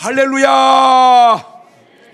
할렐루야!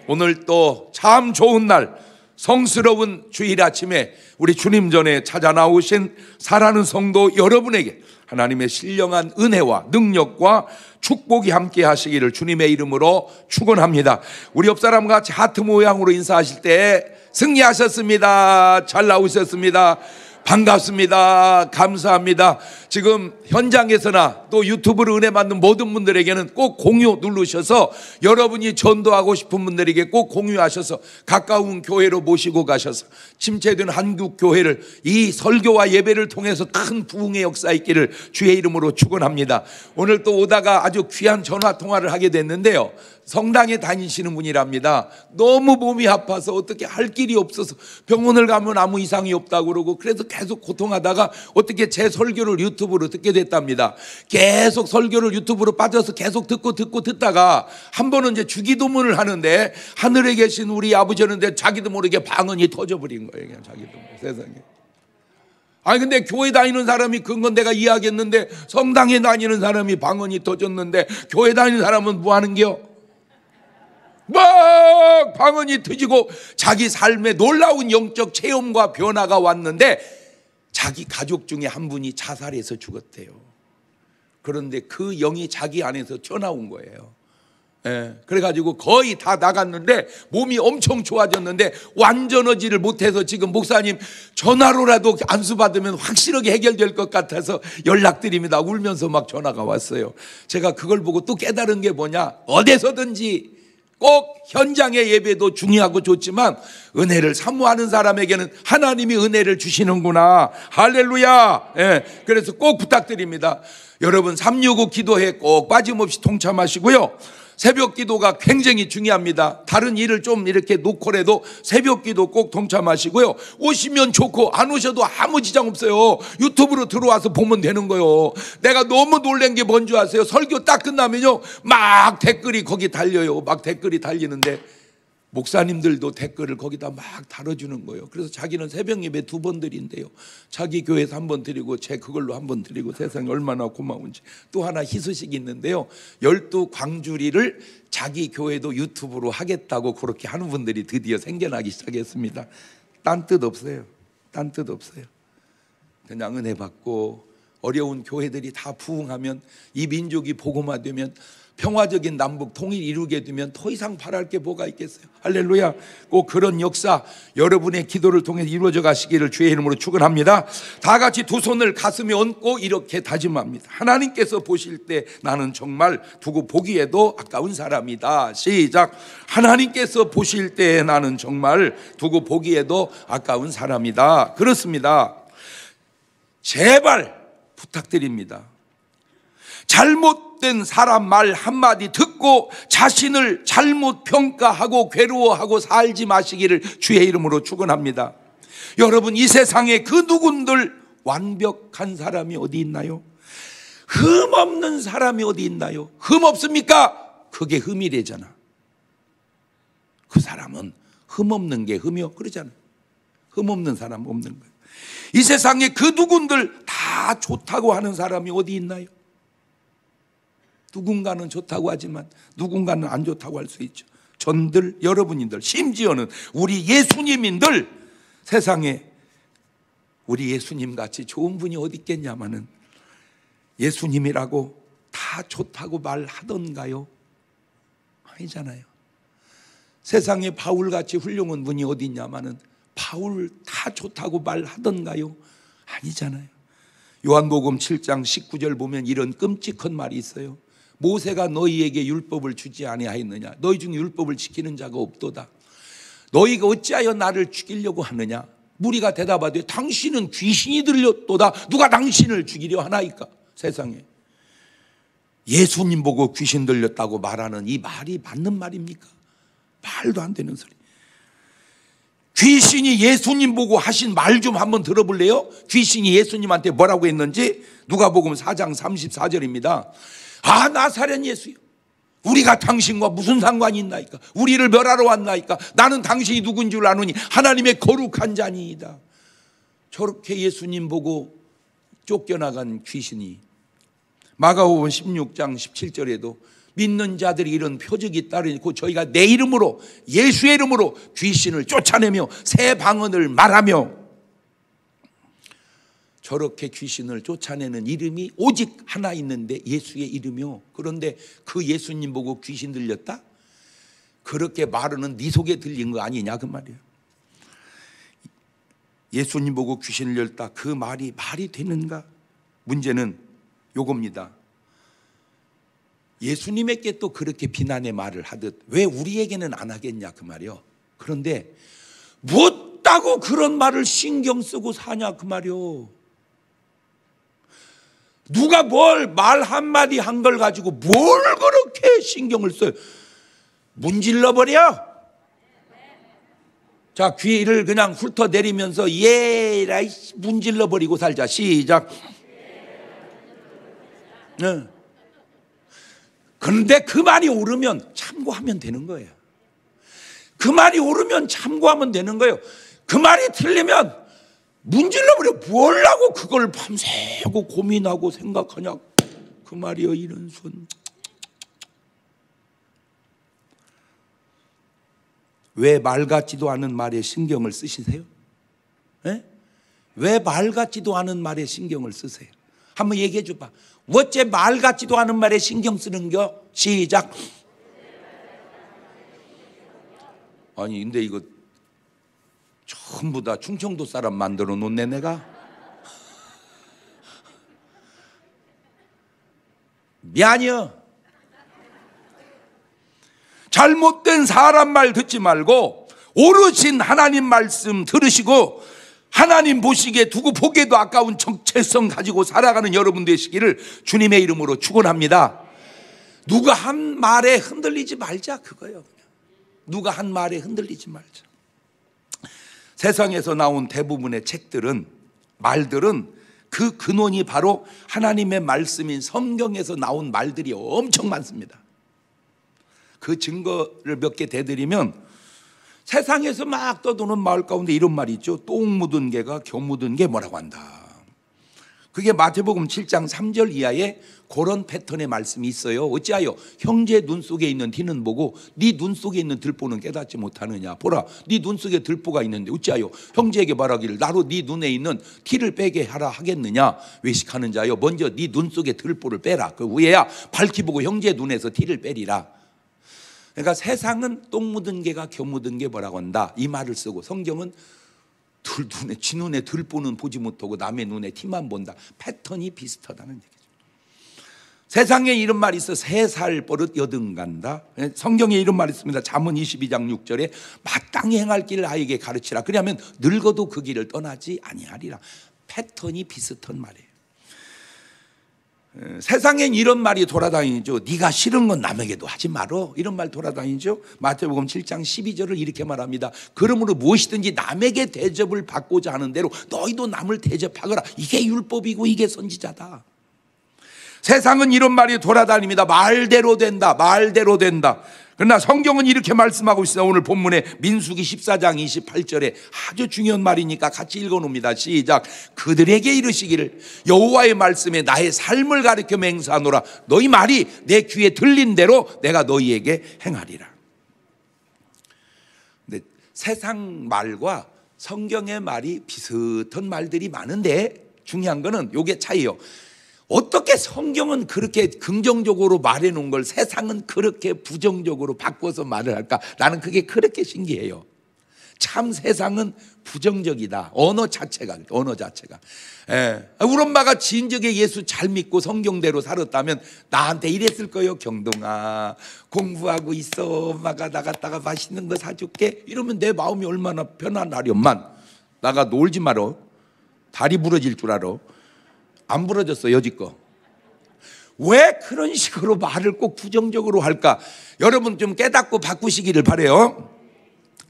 오늘 또 참 좋은 날, 성스러운 주일 아침에 우리 주님 전에 찾아 나오신 사랑하는 성도 여러분에게 하나님의 신령한 은혜와 능력과 축복이 함께 하시기를 주님의 이름으로 축원합니다. 우리 옆 사람과 같이 하트 모양으로 인사하실 때 승리하셨습니다. 잘 나오셨습니다. 반갑습니다. 감사합니다. 지금 현장에서나 또 유튜브로 은혜 받는 모든 분들에게는 꼭 공유 누르셔서 여러분이 전도하고 싶은 분들에게 꼭 공유하셔서 가까운 교회로 모시고 가셔서 침체된 한국 교회를 이 설교와 예배를 통해서 큰 부흥의 역사 있기를 주의 이름으로 축원합니다. 오늘 또 오다가 아주 귀한 전화 통화를 하게 됐는데요. 성당에 다니시는 분이랍니다. 너무 몸이 아파서 어떻게 할 길이 없어서 병원을 가면 아무 이상이 없다고 그러고 그래서 계속 고통하다가 어떻게 제 설교를 유튜브로 듣게 됐답니다. 계속 설교를 유튜브로 빠져서 계속 듣다가 한 번은 이제 주기도문을 하는데 하늘에 계신 우리 아버지였는데 자기도 모르게 방언이 터져버린 거예요. 그냥 자기도 세상에. 아니 근데 교회 다니는 사람이 그건 내가 이해하겠는데 성당에 다니는 사람이 방언이 터졌는데 교회 다니는 사람은 뭐 하는겨? 막 방언이 터지고 자기 삶에 놀라운 영적 체험과 변화가 왔는데 자기 가족 중에 한 분이 자살해서 죽었대요. 그런데 그 영이 자기 안에서 튀어나온 거예요. 그래가지고 거의 다 나갔는데 몸이 엄청 좋아졌는데 완전하지를 못해서 지금 목사님 전화로라도 안수 받으면 확실하게 해결될 것 같아서 연락드립니다. 울면서 막 전화가 왔어요. 제가 그걸 보고 또 깨달은 게 뭐냐, 어디서든지 꼭 현장의 예배도 중요하고 좋지만 은혜를 사모하는 사람에게는 하나님이 은혜를 주시는구나. 할렐루야. 그래서 꼭 부탁드립니다. 여러분 365 기도회 꼭 빠짐없이 동참하시고요. 새벽 기도가 굉장히 중요합니다. 다른 일을 좀 이렇게 놓고라도 새벽 기도 꼭 동참하시고요. 오시면 좋고 안 오셔도 아무 지장 없어요. 유튜브로 들어와서 보면 되는 거예요. 내가 너무 놀란 게 뭔지 아세요? 설교 딱 끝나면요 막 댓글이 거기 달려요. 막 댓글이 달리는데 목사님들도 댓글을 거기다 막 달아주는 거예요. 그래서 자기는 새벽 예배 2번 드린대요. 자기 교회에서 1번 드리고 제 그걸로 1번 드리고 세상에 얼마나 고마운지. 또 하나 희소식이 있는데요. 12 광주리를 자기 교회도 유튜브로 하겠다고 그렇게 하는 분들이 드디어 생겨나기 시작했습니다. 딴 뜻 없어요. 딴 뜻 없어요. 그냥 은혜 받고 어려운 교회들이 다 부흥하면 이 민족이 복음화되면 평화적인 남북 통일 이루게 되면 더 이상 바랄 게 뭐가 있겠어요. 할렐루야. 꼭 그런 역사 여러분의 기도를 통해 이루어져 가시기를 주의 이름으로 축원합니다. 다 같이 두 손을 가슴에 얹고 이렇게 다짐합니다. 하나님께서 보실 때 나는 정말 두고 보기에도 아까운 사람이다. 시작. 하나님께서 보실 때 나는 정말 두고 보기에도 아까운 사람이다. 그렇습니다. 제발 부탁드립니다. 잘못된 사람 말 한마디 듣고 자신을 잘못 평가하고 괴로워하고 살지 마시기를 주의 이름으로 축원합니다. 여러분 이 세상에 그 누군들 완벽한 사람이 어디 있나요? 흠 없는 사람이 어디 있나요? 흠 없습니까? 그게 흠이래잖아. 그 사람은 흠 없는 게 흠이요 그러잖아요. 흠 없는 사람 없는 거예요. 이 세상에 그 누군들 다 좋다고 하는 사람이 어디 있나요? 누군가는 좋다고 하지만 누군가는 안 좋다고 할 수 있죠. 전들 여러분인들 심지어는 우리 예수님인들 세상에 우리 예수님 같이 좋은 분이 어디 있겠냐마는 예수님이라고 다 좋다고 말하던가요? 아니잖아요. 세상에 바울같이 훌륭한 분이 어디 있냐마는 바울 다 좋다고 말하던가요? 아니잖아요. 요한복음 7장 19절 보면 이런 끔찍한 말이 있어요. 모세가 너희에게 율법을 주지 아니하였느냐? 너희 중에 율법을 지키는 자가 없도다. 너희가 어찌하여 나를 죽이려고 하느냐? 무리가 대답하되 당신은 귀신이 들렸도다. 누가 당신을 죽이려 하나이까? 세상에 예수님 보고 귀신 들렸다고 말하는 이 말이 맞는 말입니까? 말도 안 되는 소리. 귀신이 예수님 보고 하신 말 좀 한번 들어볼래요? 귀신이 예수님한테 뭐라고 했는지 누가복음 4장 34절입니다. 아 나사렛 예수요, 우리가 당신과 무슨 상관이 있나이까? 우리를 멸하러 왔나이까? 나는 당신이 누군 줄 아노니 하나님의 거룩한 자니이다. 저렇게 예수님 보고 쫓겨나간 귀신이 마가복음 16장 17절에도 믿는 자들이 이런 표적이 따르고 저희가 내 이름으로, 예수의 이름으로 귀신을 쫓아내며 새 방언을 말하며, 저렇게 귀신을 쫓아내는 이름이 오직 하나 있는데 예수의 이름이요. 그런데 그 예수님 보고 귀신 들렸다? 그렇게 말하는 네 속에 들린 거 아니냐 그 말이에요. 예수님 보고 귀신을 열다, 그 말이 말이 되는가? 문제는 요겁니다. 예수님에게 또 그렇게 비난의 말을 하듯 왜 우리에게는 안 하겠냐 그 말이요. 그런데 묻다고 그런 말을 신경 쓰고 사냐 그 말이요. 누가 뭘 말 한마디 한 걸 가지고 뭘 그렇게 신경을 써요. 문질러버려. 자, 귀를 그냥 훑어내리면서 예라이 문질러버리고 살자. 시작. 네. 그런데 그 말이 옳으면 참고하면 되는 거예요. 그 말이 옳으면 참고하면 되는 거예요. 그 말이 틀리면 문질러버려. 뭘 하고 그걸 밤새고 고민하고 생각하냐 그 말이요. 이런 손. 왜 말 같지도 않은 말에 신경을 쓰시세요? 네? 왜 말 같지도 않은 말에 신경을 쓰세요? 한번 얘기해 줘봐. 어째 말 같지도 않은 말에 신경 쓰는겨? 시작. 아니 근데 이거 전부 다 충청도 사람 만들어 놓네 내가. 미안해요. 잘못된 사람 말 듣지 말고 오르신 하나님 말씀 들으시고 하나님 보시기에 두고 보기에도 아까운 정체성 가지고 살아가는 여러분 되시기를 주님의 이름으로 축원합니다. 누가 한 말에 흔들리지 말자 그거예요. 그냥. 누가 한 말에 흔들리지 말자. 세상에서 나온 대부분의 책들은, 말들은 그 근원이 바로 하나님의 말씀인 성경에서 나온 말들이 엄청 많습니다. 그 증거를 몇 개 대드리면, 세상에서 막 떠도는 말 가운데 이런 말이 있죠. 똥 묻은 개가 겨 묻은 게 뭐라고 한다. 그게 마태복음 7장 3절 이하에 그런 패턴의 말씀이 있어요. 어찌하여 형제 눈 속에 있는 티는 보고 네 눈 속에 있는 들보는 깨닫지 못하느냐. 보라, 네 눈 속에 들보가 있는데 어찌하여 형제에게 말하기를 나로 네 눈에 있는 티를 빼게 하라 하겠느냐. 외식하는 자여, 먼저 네 눈 속에 들보를 빼라. 그 후에야 밝히 보고 형제 눈에서 티를 빼리라. 그러니까 세상은 똥 묻은 개가 겨 묻은 게 뭐라고 한다 이 말을 쓰고, 성경은 지 눈에 들보는 보지 못하고 남의 눈에 티만 본다. 패턴이 비슷하다는 얘기죠. 세상에 이런 말이 있어. 3살 버릇 여든간다. 성경에 이런 말이 있습니다. 잠언 22장 6절에 마땅히 행할 길을 아이에게 가르치라. 그러면 늙어도 그 길을 떠나지 아니하리라. 패턴이 비슷한 말이에요. 세상엔 이런 말이 돌아다니죠. 네가 싫은 건 남에게도 하지 말어. 이런 말 돌아다니죠. 마태복음 7장 12절을 이렇게 말합니다. 그러므로 무엇이든지 남에게 대접을 받고자 하는 대로 너희도 남을 대접하거라. 이게 율법이고 이게 선지자다. 세상은 이런 말이 돌아다닙니다. 말대로 된다. 말대로 된다. 그러나 성경은 이렇게 말씀하고 있어요. 오늘 본문에 민수기 14장 28절에 아주 중요한 말이니까 같이 읽어놓습니다. 시작. 그들에게 이르시기를 여호와의 말씀에 나의 삶을 가르쳐 맹세하노라. 너희 말이 내 귀에 들린 대로 내가 너희에게 행하리라. 근데 세상 말과 성경의 말이 비슷한 말들이 많은데 중요한 거는 요게 차이요. 어떻게 성경은 그렇게 긍정적으로 말해놓은 걸 세상은 그렇게 부정적으로 바꿔서 말을 할까? 나는 그게 그렇게 신기해요. 참 세상은 부정적이다. 언어 자체가. 우리 엄마가 진즉에 예수 잘 믿고 성경대로 살았다면 나한테 이랬을 거예요. 경동아, 공부하고 있어. 엄마가 나갔다가 맛있는 거 사줄게. 이러면 내 마음이 얼마나 편안하련만. 나가 놀지 말어. 다리 부러질 줄 알아. 안 부러졌어 여지껏. 왜 그런 식으로 말을 꼭 부정적으로 할까? 여러분 좀 깨닫고 바꾸시기를 바라요.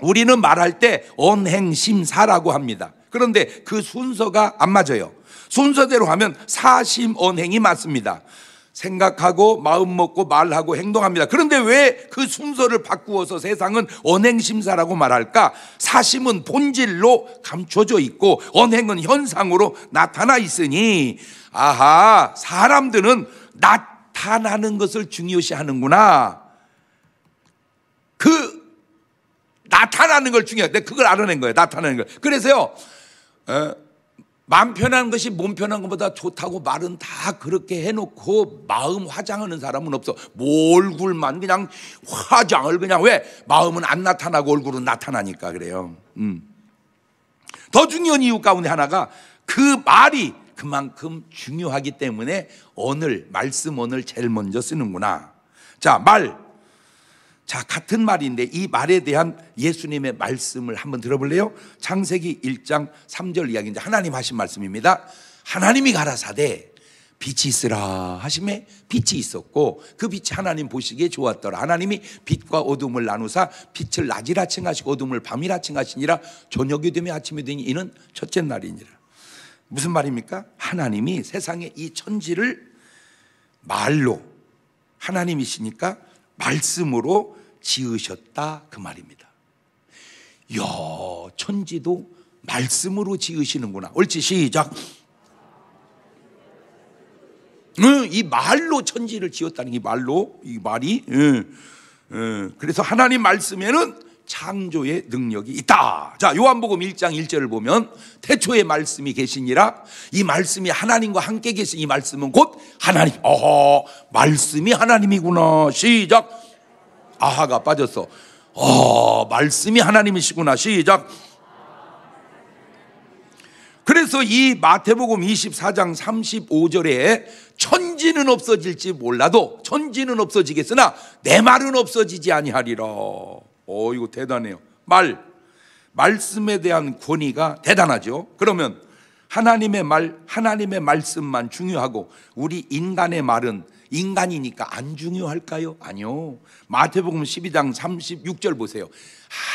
우리는 말할 때 언행심사라고 합니다. 그런데 그 순서가 안 맞아요. 순서대로 하면 사심언행이 맞습니다. 생각하고 마음 먹고 말하고 행동합니다. 그런데 왜 그 순서를 바꾸어서 세상은 언행심사라고 말할까? 사심은 본질로 감춰져 있고 언행은 현상으로 나타나 있으니, 아하, 사람들은 나타나는 것을 중요시 하는구나. 그 나타나는 걸 중요해. 그걸 알아낸 거예요. 나타나는 걸. 그래서요, 마음 편한 것이 몸 편한 것보다 좋다고 말은 다 그렇게 해놓고 마음 화장하는 사람은 없어. 뭐 얼굴만 그냥 화장을 그냥. 왜? 마음은 안 나타나고 얼굴은 나타나니까 그래요. 더 중요한 이유 가운데 하나가 그 말이 그만큼 중요하기 때문에 말씀 오늘 제일 먼저 쓰는구나. 자, 자, 같은 말인데 이 말에 대한 예수님의 말씀을 한번 들어볼래요? 창세기 1장 3절 이야기인데 하나님 하신 말씀입니다. 하나님이 가라사대 빛이 있으라 하심에 빛이 있었고 그 빛이 하나님 보시기에 좋았더라. 하나님이 빛과 어둠을 나누사 빛을 낮이라 칭하시고 어둠을 밤이라 칭하시니라. 저녁이 되며 아침이 되니 이는 첫째 날이니라. 무슨 말입니까? 하나님이 세상의 이 천지를 말로, 하나님이시니까 말씀으로 지으셨다 그 말입니다. 이야, 천지도 말씀으로 지으시는구나. 옳지, 시작. 이 말로 천지를 지었다는 이 말이. 그래서 하나님 말씀에는 창조의 능력이 있다. 자, 요한복음 1장 1절을 보면 태초에 말씀이 계시니라. 이 말씀이 하나님과 함께 계신 이 말씀은 곧 하나님. 말씀이 하나님이구나. 시작. 아하가 빠졌어. 말씀이 하나님이시구나. 시작. 그래서 이 마태복음 24장 35절에 천지는 없어질지 몰라도 천지는 없어지겠으나 내 말은 없어지지 아니하리라. 이거 대단해요. 말씀에 대한 권위가 대단하죠. 그러면 하나님의 말씀만 중요하고 우리 인간의 말은 인간이니까 안 중요할까요? 아니요. 마태복음 12장 36절 보세요.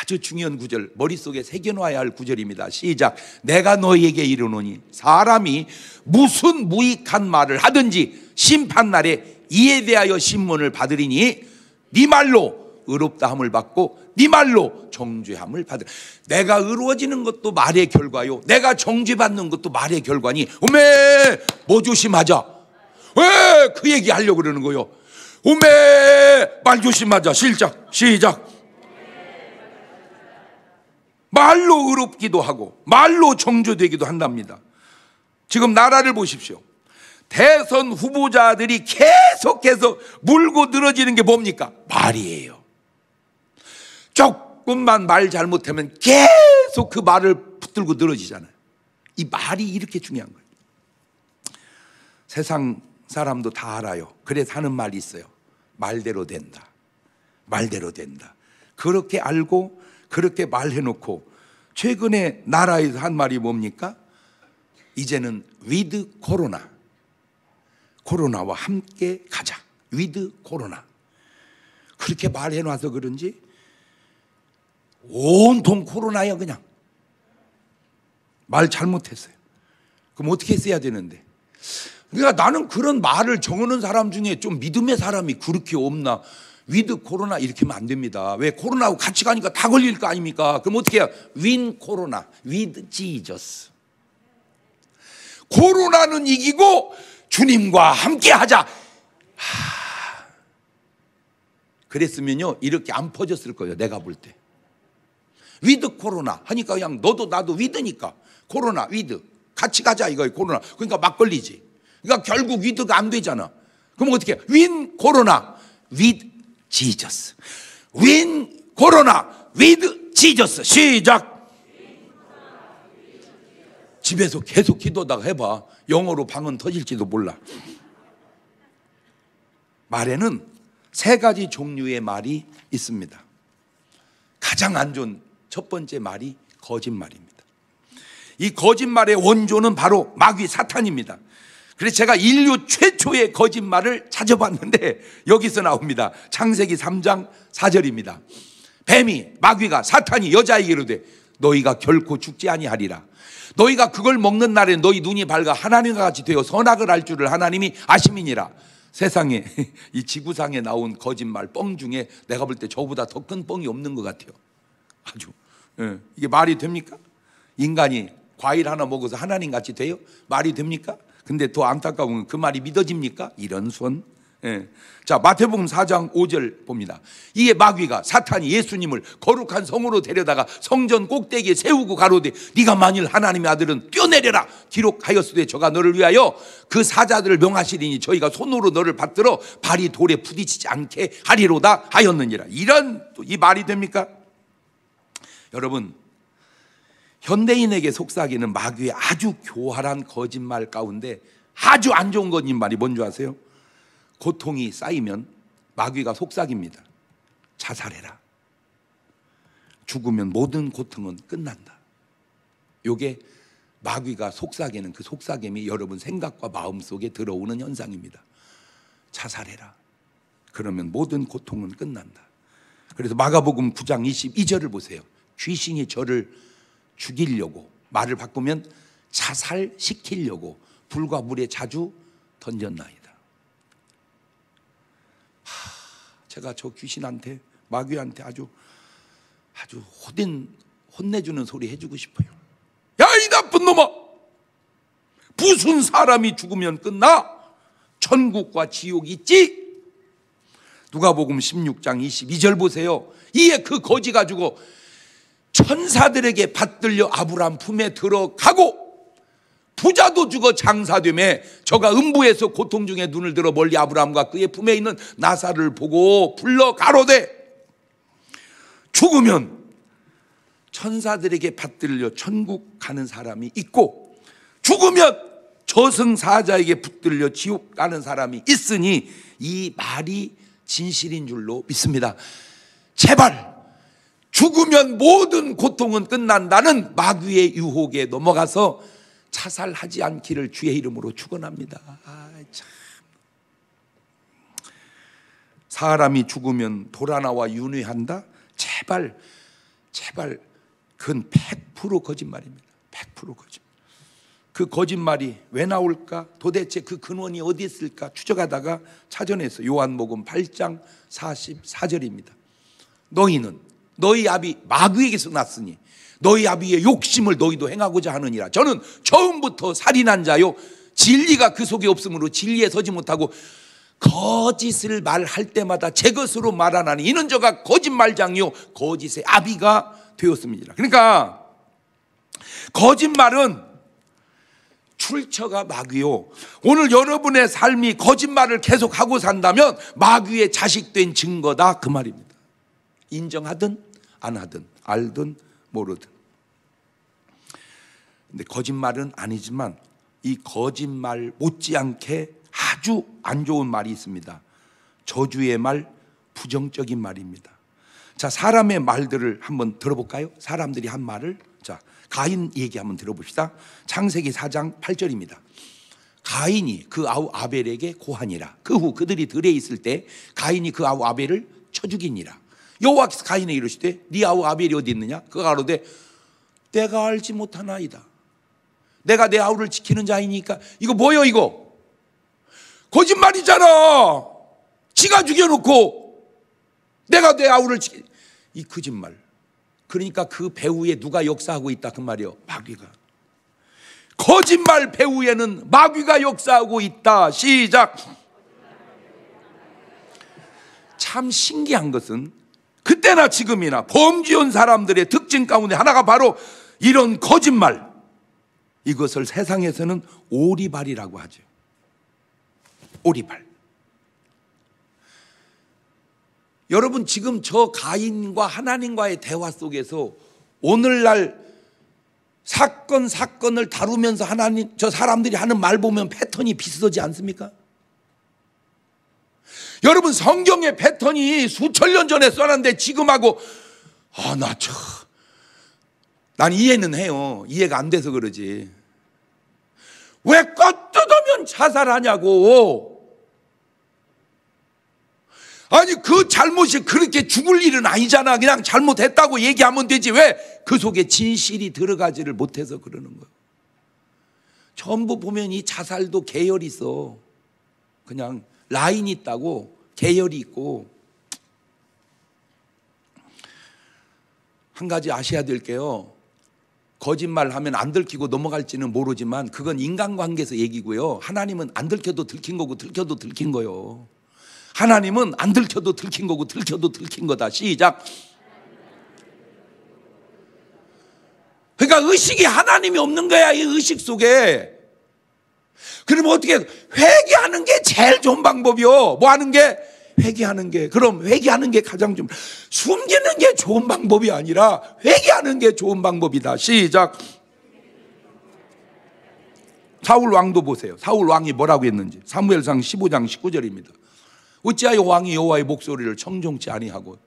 아주 중요한 구절, 머릿속에 새겨놔야 할 구절입니다. 시작. 내가 너희에게 이르노니 사람이 무슨 무익한 말을 하든지 심판날에 이에 대하여 신문을 받으리니 네 말로 의롭다함을 받고 네 말로 정죄함을 받으라. 내가 의로워지는 것도 말의 결과요, 내가 정죄받는 것도 말의 결과니 뭐 조심하자. 왜 그 얘기 하려고 그러는 거요? 말 조심하자. 시작. 말로 의롭기도 하고 말로 정죄되기도 한답니다. 지금 나라를 보십시오. 대선 후보자들이 계속해서 물고 늘어지는 게 뭡니까? 말이에요. 조금만 말 잘못하면 계속 그 말을 붙들고 늘어지잖아요. 이 말이 이렇게 중요한 거예요. 세상 사람도 다 알아요. 그래서 하는 말이 있어요. 말대로 된다. 그렇게 알고 그렇게 말해놓고 최근에 나라에서 한 말이 뭡니까? 이제는 with 코로나와 함께 가자. with 코로나. 그렇게 말해놔서 그런지 온통 코로나야. 그냥 말 잘못했어요. 그럼 어떻게 써야 되는데? 그러니까 나는 그런 말을 정하는 사람 중에 좀 믿음의 사람이 그렇게 없나? with 코로나 이렇게 하면 안 됩니다. 왜? 코로나하고 같이 가니까 다 걸릴 거 아닙니까? 그럼 어떻게 해요? win 코로나 with Jesus. 코로나는 이기고 주님과 함께 하자. 그랬으면요 이렇게 안 퍼졌을 거예요. 내가 볼 때 with 코로나 하니까 그냥 너도 나도 with니까 코로나 with 같이 가자 이거예요. 코로나. 그러니까 막 걸리지. 그러니까 결국 with가 안 되잖아. 그럼 어떻게 해요? win 코로나 with Jesus. win 코로나 with Jesus. 시작. 집에서 계속 기도하다가 해봐. 영어로 방언 터질지도 몰라. 말에는 세 가지 종류의 말이 있습니다. 가장 안 좋은 첫 번째 말이 거짓말입니다. 이 거짓말의 원조는 바로 마귀 사탄입니다. 그래서 제가 인류 최초의 거짓말을 찾아봤는데 여기서 나옵니다. 창세기 3장 4절입니다. 뱀이, 마귀가, 사탄이 여자에게 이르되 너희가 결코 죽지 아니하리라. 너희가 그걸 먹는 날에 너희 눈이 밝아 하나님과 같이 되어 선악을 알 줄을 하나님이 아심이니라. 세상에 이 지구상에 나온 거짓말 뻥 중에 내가 볼 때 저보다 더 큰 뻥이 없는 것 같아요. 아주 이게 말이 됩니까? 인간이 과일 하나 먹어서 하나님 같이 돼요? 말이 됩니까? 근데 더 안타까운 건 그 말이 믿어집니까? 이런 손 예. 자, 마태복음 4장 5절 봅니다. 이에 마귀가 사탄이 예수님을 거룩한 성으로 데려다가 성전 꼭대기에 세우고 가로되 네가 만일 하나님의 아들은 뛰어내려라 기록하였으되 저가 너를 위하여 그 사자들을 명하시리니 저희가 손으로 너를 받들어 발이 돌에 부딪히지 않게 하리로다 하였느니라. 이런 이 말이 됩니까? 여러분, 현대인에게 속삭이는 마귀의 아주 교활한 거짓말 가운데 아주 안 좋은 거짓말이 뭔지 아세요? 고통이 쌓이면 마귀가 속삭입니다. 자살해라. 죽으면 모든 고통은 끝난다. 이게 마귀가 속삭이는 그 속삭임이 여러분 생각과 마음 속에 들어오는 현상입니다. 자살해라. 그러면 모든 고통은 끝난다. 그래서 마가복음 9장 22절을 보세요. 귀신이 저를 죽이려고, 말을 바꾸면 자살시키려고 불과 물에 자주 던졌나이다. 제가 저 귀신한테, 마귀한테 아주 혼내주는 소리 해주고 싶어요. 야, 이 나쁜 놈아! 무슨 사람이 죽으면 끝나? 천국과 지옥이 있지? 누가복음 16장 22절 보세요. 이에 그 거지 가지고 천사들에게 받들려 아브라함 품에 들어가고 부자도 죽어 장사되매 저가 음부에서 고통 중에 눈을 들어 멀리 아브라함과 그의 품에 있는 나사를 보고 불러 가로되 죽으면 천사들에게 받들려 천국 가는 사람이 있고 죽으면 저승사자에게 붙들려 지옥 가는 사람이 있으니 이 말이 진실인 줄로 믿습니다. 제발 죽으면 모든 고통은 끝난다는 마귀의 유혹에 넘어가서 자살하지 않기를 주의 이름으로 축원합니다. 참. 사람이 죽으면 돌아나와 윤회한다? 제발 그건 100% 거짓말입니다. 100% 거짓말. 그 거짓말이 왜 나올까? 도대체 그 근원이 어디 있을까? 추적하다가 찾아냈어요. 요한복음 8장 44절입니다. 너희는 너희 아비 마귀에게서 났으니 너희 아비의 욕심을 너희도 행하고자 하느니라. 저는 처음부터 살인한 자요 진리가 그 속에 없으므로 진리에 서지 못하고 거짓을 말할 때마다 제 것으로 말하나니 이는 저가 거짓말장이요 거짓의 아비가 되었습니다. 그러니까 거짓말은 출처가 마귀요. 오늘 여러분의 삶이 거짓말을 계속하고 산다면 마귀의 자식된 증거다 그 말입니다. 인정하든 안 하든 알든 모르든. 근데 거짓말은 아니지만 이 거짓말 못지않게 아주 안 좋은 말이 있습니다. 저주의 말, 부정적인 말입니다. 자, 사람의 말들을 한번 들어볼까요? 사람들이 한 말을. 자, 가인 얘기 한번 들어봅시다. 창세기 4장 8절입니다. 가인이 그 아우 아벨에게 고하니라. 그 후 그들이 들에 있을 때 가인이 그 아우 아벨을 쳐 죽이니라. 여호와께서 가인에게 이르시되 네 아우 아벨이 어디 있느냐? 그가 가로되 내가 알지 못하나이다. 내가 내 아우를 지키는 자이니까. 이거 뭐요 이거? 거짓말이잖아. 지가 죽여놓고 내가 내 아우를 지키. 이 거짓말. 그러니까 그 배후에 누가 역사하고 있다 그 말이요. 마귀가. 거짓말 배후에는 마귀가 역사하고 있다. 시작. 참 신기한 것은 그때나 지금이나 범죄한 사람들의 특징 가운데 하나가 바로 이런 거짓말. 이것을 세상에서는 오리발이라고 하죠. 오리발. 여러분 지금 저 가인과 하나님과의 대화 속에서 오늘날 사건을 다루면서 하나님 저 사람들이 하는 말 보면 패턴이 비슷하지 않습니까? 여러분 성경의 패턴이 수천 년 전에 써놨는데 지금하고 난 이해는 해요. 이해가 안 돼서 그러지. 왜 껏뜯으면 자살하냐고. 아니 그 잘못이 그렇게 죽을 일은 아니잖아. 그냥 잘못했다고 얘기하면 되지. 왜 그 속에 진실이 들어가지를 못해서 그러는 거예요. 전부 보면 이 자살도 계열이 있어. 그냥 라인이 있다고 계열이 있고. 한 가지 아셔야 될 게요. 거짓말하면 안 들키고 넘어갈지는 모르지만 그건 인간관계에서 얘기고요. 하나님은 안 들켜도 들킨 거고 들켜도 들킨 거예요. 하나님은 안 들켜도 들킨 거고 들켜도 들킨 거다. 시작. 그러니까 의식이 하나님이 없는 거야, 이 의식 속에. 그러면 어떻게, 회개하는 게 제일 좋은 방법이요. 뭐 하는 게? 회개하는 게. 그럼 회개하는 게 가장 좀, 숨기는 게 좋은 방법이 아니라 회개하는 게 좋은 방법이다. 시작. 사울 왕도 보세요. 사울 왕이 뭐라고 했는지. 사무엘상 15장 19절입니다. 어찌하여 왕이 여호와의 목소리를 청종치 아니하고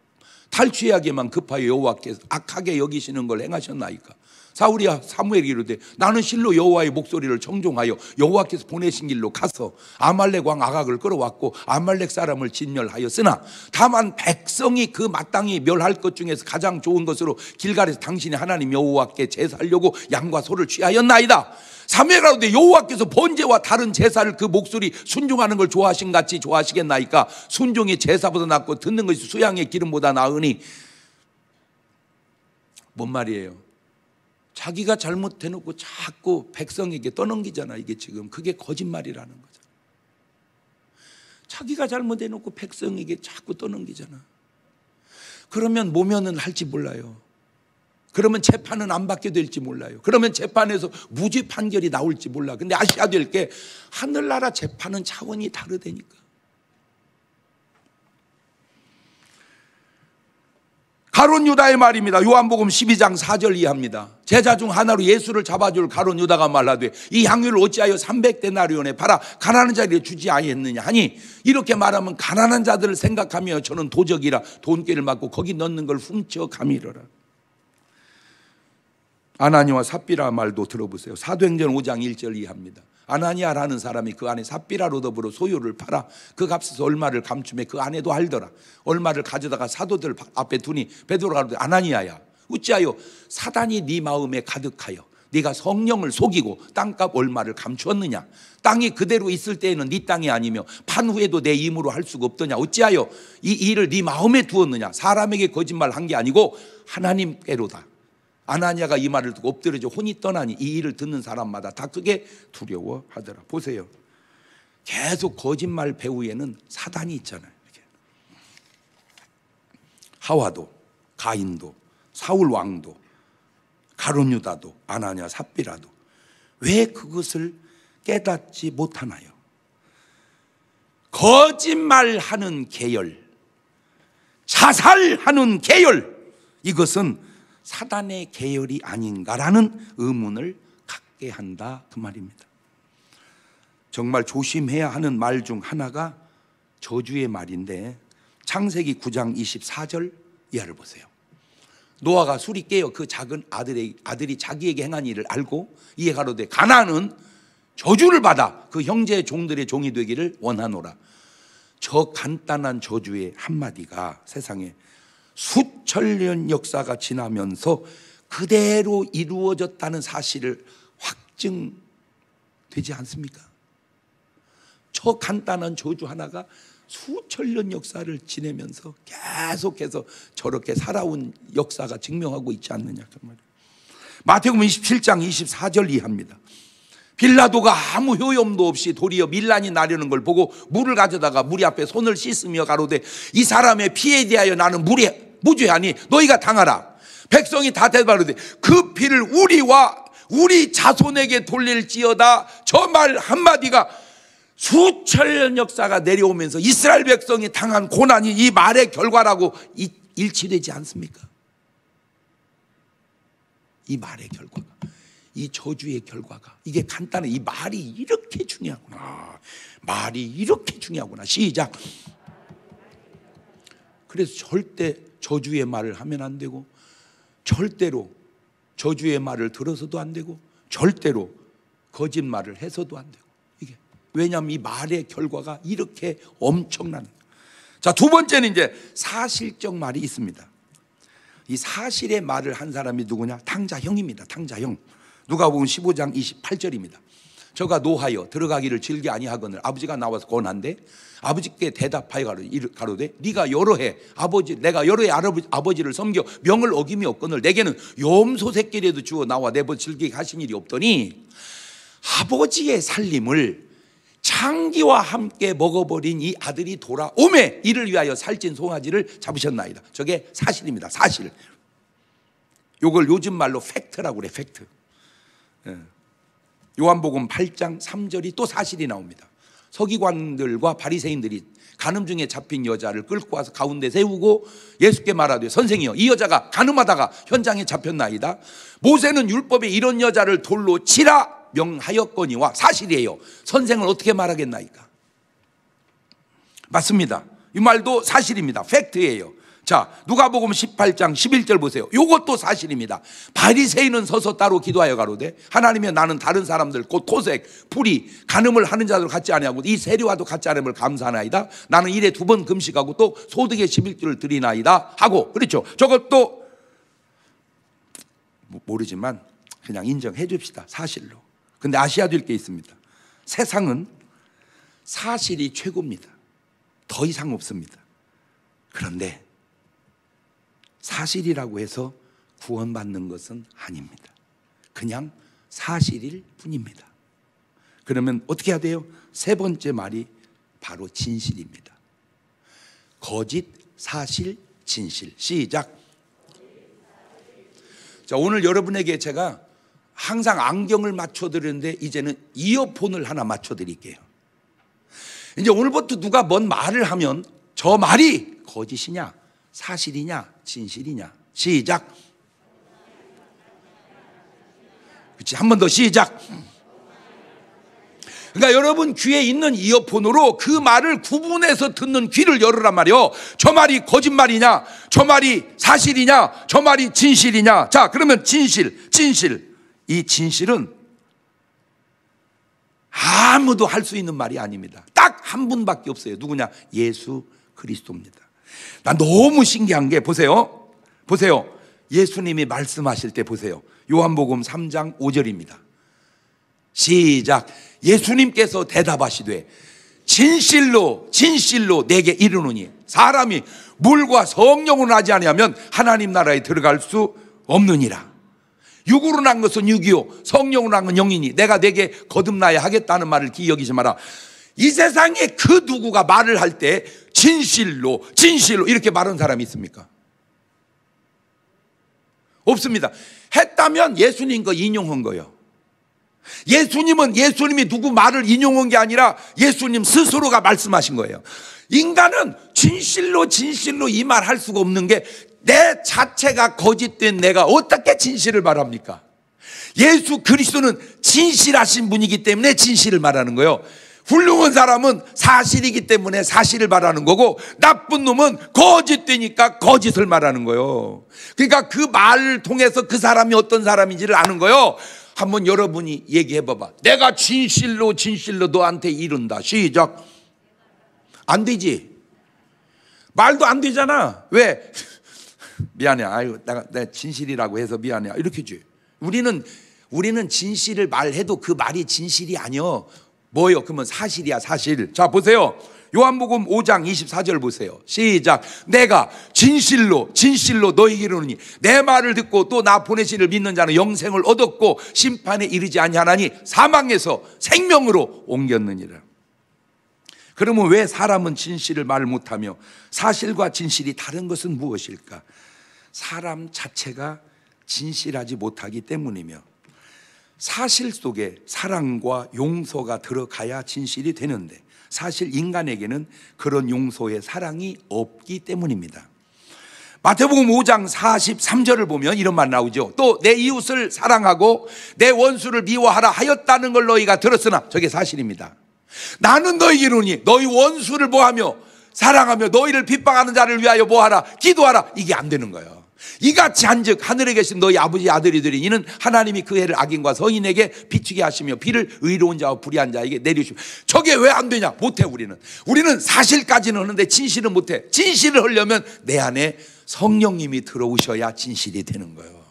탈취하기만 급하여 여호와께서 악하게 여기시는 걸 행하셨나이까. 사울이 사무엘에게 이르되 나는 실로 여호와의 목소리를 청종하여 여호와께서 보내신 길로 가서 아말렉 왕 아각을 끌어왔고 아말렉 사람을 진멸하였으나 다만 백성이 그 마땅히 멸할 것 중에서 가장 좋은 것으로 길갈에서 당신이 하나님 여호와께 제사하려고 양과 소를 취하였나이다. 사무엘아 이르되 여호와께서 번제와 다른 제사를 그 목소리 순종하는 걸 좋아하신 같이 좋아하시겠나이까. 순종이 제사보다 낫고 듣는 것이 수양의 기름보다 나으니. 뭔 말이에요? 자기가 잘못해놓고 자꾸 백성에게 떠넘기잖아. 이게 지금 그게 거짓말이라는 거잖아. 자기가 잘못해놓고 백성에게 자꾸 떠넘기잖아. 그러면 모면은 할지 몰라요. 그러면 재판은 안 받게 될지 몰라요. 그러면 재판에서 무죄 판결이 나올지 몰라. 근데 아셔야 될 게 하늘나라 재판은 차원이 다르다니까. 가룟 유다의 말입니다. 요한복음 12장 4절 이하입니다. 제자 중 하나로 예수를 잡아줄 가룟 유다가 말하되 이 향유를 어찌하여 300데나리온에 팔아 가난한 자에게 주지 아니했느냐 하니, 이렇게 말하면 가난한 자들을 생각하며 저는 도적이라 돈꾀를 맞고 거기 넣는 걸 훔쳐 가미르라. 아나니와 삽비라 말도 들어보세요. 사도행전 5장 1절 이하입니다. 아나니아라는 사람이 그 안에 삽비라로 더불어 소유를 팔아 그 값에서 얼마를 감춤해 그 안에도 알더라. 얼마를 가져다가 사도들 앞에 두니 베드로가 가로되 아나니아야 어찌하여 사단이 네 마음에 가득하여 네가 성령을 속이고 땅값 얼마를 감추었느냐. 땅이 그대로 있을 때에는 네 땅이 아니며 판 후에도 내 힘으로 할 수가 없더냐. 어찌하여 이 일을 네 마음에 두었느냐. 사람에게 거짓말한 게 아니고 하나님께로다. 아나니아가 이 말을 듣고 엎드려져 혼이 떠나니 이 일을 듣는 사람마다 다 크게 두려워하더라. 보세요. 계속 거짓말 배후에는 사단이 있잖아요. 이렇게. 하와도 가인도 사울 왕도 가룟 유다도 아나니아 삽비라도 왜 그것을 깨닫지 못하나요? 거짓말하는 계열, 자살하는 계열, 이것은 사단의 계열이 아닌가라는 의문을 갖게 한다 그 말입니다. 정말 조심해야 하는 말 중 하나가 저주의 말인데 창세기 9장 24절 이하를 보세요. 노아가 술이 깨어 그 작은 아들이 자기에게 행한 일을 알고 이에 가로되 가나안은 저주를 받아 그 형제의 종들의 종이 되기를 원하노라. 저 간단한 저주의 한마디가 세상에 수천년 역사가 지나면서 그대로 이루어졌다는 사실을 확증되지 않습니까? 저 간단한 저주 하나가 수천년 역사를 지내면서 계속해서 저렇게 살아온 역사가 증명하고 있지 않느냐 그 말이에요. 마태복음 27장 24절 이하입니다. 빌라도가 아무 효용도 없이 도리어 밀란이 나려는 걸 보고 물을 가져다가 무리 앞에 손을 씻으며 가로되 이 사람의 피에 대하여 나는 무죄하니 너희가 당하라. 백성이 다 대답하되 그 피를 우리와 우리 자손에게 돌릴지어다. 저 말 한마디가 수천년 역사가 내려오면서 이스라엘 백성이 당한 고난이 이 말의 결과라고 일치되지 않습니까? 이 말의 결과가, 이 저주의 결과가, 이게 간단해. 이 말이 이렇게 중요하구나. 말이 이렇게 중요하구나. 시작. 그래서 절대 저주의 말을 하면 안 되고, 절대로 저주의 말을 들어서도 안 되고, 절대로 거짓말을 해서도 안 되고. 이게 왜냐하면 이 말의 결과가 이렇게 엄청난. 자, 두 번째는 이제 사실적 말이 있습니다. 이 사실의 말을 한 사람이 누구냐? 탕자형입니다. 탕자형. 누가복음 15장 28절입니다. 저가 노하여 들어가기를 즐겨 아니하거늘 아버지가 나와서 권한대 아버지께 대답하여 가로되 네가 여러 해 내가 여러 해 아버지를 섬겨 명을 어김이 없거늘 내게는 염소 새끼라도 주어 나와 내 번 즐기게 하신 일이 없더니 아버지의 살림을 창기와 함께 먹어버린 이 아들이 돌아오매 이를 위하여 살찐 송아지를 잡으셨나이다. 저게 사실입니다. 사실. 요걸 요즘 말로 팩트라고 그래. 팩트. 요한복음 8장 3절이 또 사실이 나옵니다. 서기관들과 바리새인들이 간음 중에 잡힌 여자를 끌고 와서 가운데 세우고 예수께 말하되 선생이여 이 여자가 간음하다가 현장에 잡혔나이다. 모세는 율법에 이런 여자를 돌로 치라 명하였거니와 사실이에요. 선생은 어떻게 말하겠나이까? 맞습니다. 이 말도 사실입니다. 팩트예요. 자, 누가복음 18장 11절 보세요. 이것도 사실입니다. 바리새인은 서서 따로 기도하여 가로되 하나님이여 나는 다른 사람들 곧 토색, 불의, 간음을 하는 자들 같지 아니하고 이 세리와도 같지 않음을 감사하나이다. 나는 일에 2번 금식하고 또 소득의 11조를 드리나이다 하고, 그렇죠. 저것도 모르지만 그냥 인정해 줍시다. 사실로. 근데 아셔야 될 게 있습니다. 세상은 사실이 최고입니다. 더 이상 없습니다. 그런데 사실이라고 해서 구원받는 것은 아닙니다. 그냥 사실일 뿐입니다. 그러면 어떻게 해야 돼요? 세 번째 말이 바로 진실입니다. 거짓, 사실, 진실. 시작. 자, 오늘 여러분에게 제가 항상 안경을 맞춰드리는데 이제는 이어폰을 하나 맞춰드릴게요. 이제 오늘부터 누가 뭔 말을 하면 저 말이 거짓이냐 사실이냐 진실이냐. 시작. 그렇지. 한 번 더 시작. 그러니까 여러분 귀에 있는 이어폰으로 그 말을 구분해서 듣는 귀를 열으란 말이요. 저 말이 거짓말이냐 저 말이 사실이냐 저 말이 진실이냐. 자, 그러면 진실. 이 진실은 아무도 할 수 있는 말이 아닙니다. 딱 한 분밖에 없어요. 누구냐? 예수 그리스도입니다. 난 너무 신기한 게 보세요. 예수님이 말씀하실 때 보세요. 요한복음 3장 5절입니다. 시작. 예수님께서 대답하시되 진실로 내게 이르노니 사람이 물과 성령으로 하지 아니하면 하나님 나라에 들어갈 수 없느니라. 육으로 난 것은 육이요 성령으로 난 건 영이니 내가 내게 거듭나야 하겠다는 말을 기억이지 마라. 이 세상에 그 누구가 말을 할 때 진실로 이렇게 말하는 사람이 있습니까? 없습니다. 했다면 예수님 거 인용한 거예요. 예수님이 누구 말을 인용한 게 아니라 예수님 스스로가 말씀하신 거예요. 인간은 진실로 이 말 할 수가 없는 게 내 자체가 거짓된 내가 어떻게 진실을 말합니까? 예수 그리스도는 진실하신 분이기 때문에 진실을 말하는 거예요. 훌륭한 사람은 사실이기 때문에 사실을 말하는 거고 나쁜 놈은 거짓되니까 거짓을 말하는 거예요. 그러니까 그 말을 통해서 그 사람이 어떤 사람인지를 아는 거예요. 한번 여러분이 얘기해 봐봐. 내가 진실로 너한테 이른다. 시작. 안 되지. 말도 안 되잖아. 왜? 미안해. 아유, 내가 진실이라고 해서 미안해. 이렇게지. 우리는 진실을 말해도 그 말이 진실이 아니요. 뭐예요? 그러면 사실이야, 사실. 자, 보세요. 요한복음 5장 24절 보세요. 시작. 내가 진실로 너희에게 이르노니 내 말을 듣고 또 나 보내신 이를 믿는 자는 영생을 얻었고 심판에 이르지 아니하나니 사망에서 생명으로 옮겼느니라. 그러면 왜 사람은 진실을 말 못하며 사실과 진실이 다른 것은 무엇일까? 사람 자체가 진실하지 못하기 때문이며 사실 속에 사랑과 용서가 들어가야 진실이 되는데 사실 인간에게는 그런 용서의 사랑이 없기 때문입니다. 마태복음 5장 43절을 보면 이런 말 나오죠. 또 내 이웃을 사랑하고 내 원수를 미워하라 하였다는 걸 너희가 들었으나 저게 사실입니다. 나는 너희에게 이르노니 너희 원수를 뭐하며 사랑하며 너희를 핍박하는 자를 위하여 뭐하라 기도하라. 이게 안 되는 거예요. 이같이 한즉 하늘에 계신 너희 아버지 아들이 되리 이는 하나님이 그 해를 악인과 성인에게 비추게 하시며 비를 의로운 자와 불의한 자에게 내리시고. 저게 왜 안 되냐? 못해. 우리는 사실까지는 하는데 진실은 못해. 진실을 하려면 내 안에 성령님이 들어오셔야 진실이 되는 거예요.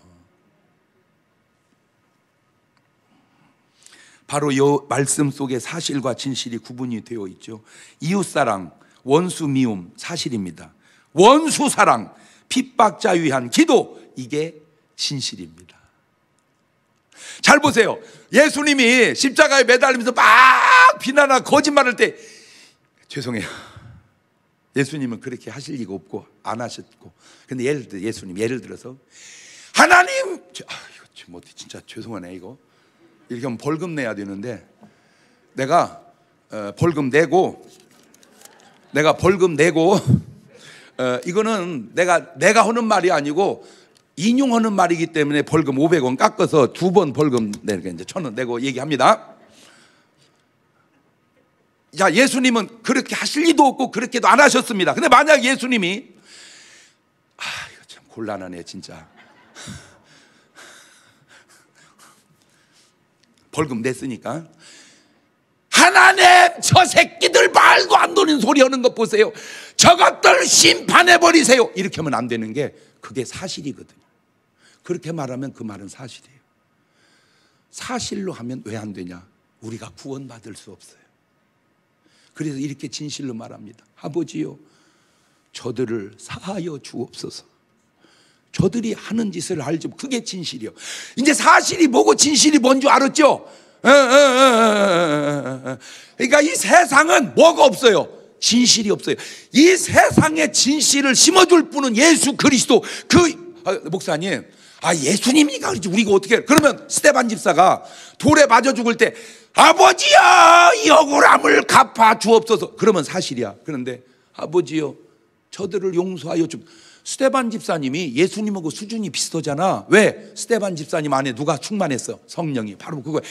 바로 이 말씀 속에 사실과 진실이 구분이 되어 있죠. 이웃사랑, 원수 미움 사실입니다. 원수사랑, 핍박자 위한 기도, 이게 진실입니다. 잘 보세요. 예수님이 십자가에 매달리면서 막 비난하고 거짓말할 때 죄송해요. 예수님은 그렇게 하실 리가 없고 안 하셨고. 근데 예를 들어서 하나님, 이거 뭐 진짜 죄송하네 이거. 이렇게 하면 벌금 내야 되는데 내가 벌금 내고 이거는 내가 하는 말이 아니고 인용하는 말이기 때문에 벌금 500원 깎아서 2번 벌금 내게 이제 1,000원 내고 얘기합니다. 자, 예수님은 그렇게 하실 리도 없고 그렇게도 안 하셨습니다. 근데 만약 예수님이 이거 참 곤란하네 진짜. 벌금 냈으니까 하나님, 저 새끼들 말도 안 되는 소리 하는 것 보세요. 저것들 심판해 버리세요. 이렇게 하면 안 되는 게 그게 사실이거든요. 그렇게 말하면 그 말은 사실이에요. 사실로 하면 왜 안 되냐? 우리가 구원받을 수 없어요. 그래서 이렇게 진실로 말합니다. 아버지요, 저들을 사하여 주옵소서. 저들이 하는 짓을 알죠. 그게 진실이요. 이제 사실이 뭐고 진실이 뭔 줄 알았죠? 그러니까 이 세상은 뭐가 없어요? 진실이 없어요. 이 세상에 진실을 심어줄 분은 예수 그리스도. 목사님, 예수님이가 그러지 우리가 어떻게 해? 그러면 스데반 집사가 돌에 맞아 죽을 때 아버지야, 이 억울함을 갚아 주옵소서. 그러면 사실이야. 그런데 아버지요, 저들을 용서하여 주. 스데반 집사님이 예수님하고 수준이 비슷하잖아. 왜? 스데반 집사님 안에 누가 충만했어? 성령이. 바로 그거예요.